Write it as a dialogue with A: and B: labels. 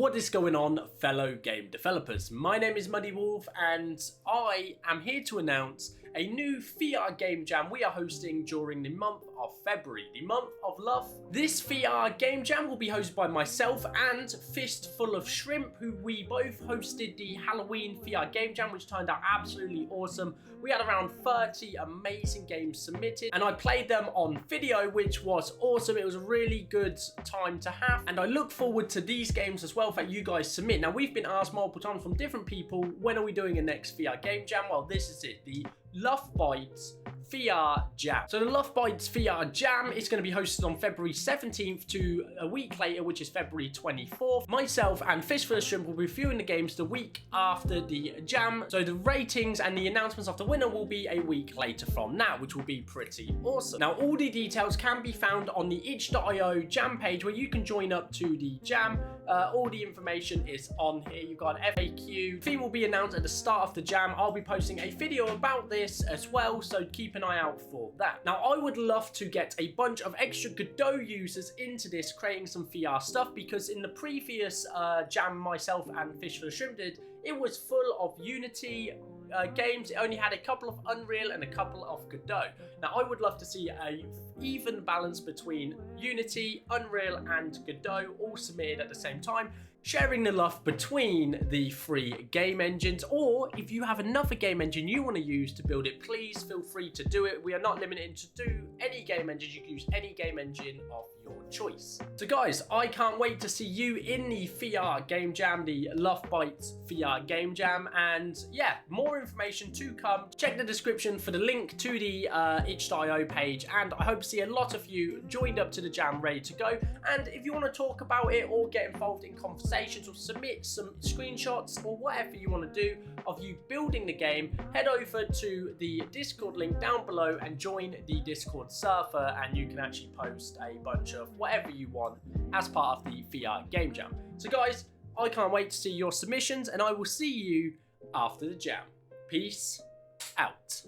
A: What is going on, fellow game developers? My name is Muddy Wolf and I am here to announce a new VR game jam we are hosting during the month of February, the month of love. This VR game jam will be hosted by myself and Fistful of Shrimp, who we both hosted the Halloween VR game jam, which turned out absolutely awesome. We had around 30 amazing games submitted and I played them on video, which was awesome. It was a really good time to have, and I look forward to these games as well that you guys submit. Now, we've been asked multiple times from different people, when are we doing a next VR game jam? Well, this is it, the Love Bytes VR Jam. So the Love Bytes VR Jam is going to be hosted on February 17th to a week later, which is February 24th. Myself and Fistful of Shrimp will be reviewing the games the week after the jam. So the ratings and the announcements of the winner will be a week later from now, which will be pretty awesome. Now, all the details can be found on the itch.io jam page, where you can join up to the jam. All the information is on here. You've got an FAQ. Theme will be announced at the start of the jam. I'll be posting a video about this as well, so keep an eye out for that. Now, I would love to get a bunch of extra Godot users into this, creating some VR stuff, because in the previous jam myself and Fish for the Shrimp did, it was full of Unity games. It only had a couple of Unreal and a couple of Godot. Now, I would love to see a even balance between Unity, Unreal, and Godot all submitted at the same time, sharing the love between the three game engines. Or if you have another game engine you want to use to build it, please feel free to do it. We are not limited to do any game engine. You can use any game engine of your choice. So guys, I can't wait to see you in the VR game jam, the Love Bytes VR game jam. And yeah, more information to come. Check the description for the link to the itch.io page, and I hope to see a lot of you joined up to the jam, ready to go. And if you want to talk about it or get involved in conversations or submit some screenshots or whatever you want to do of you building the game, head over to the Discord link down below and join the Discord server, and you can actually post a bunch of whatever you want as part of the VR game jam. So guys, I can't wait to see your submissions, and I will see you after the jam. Peace out.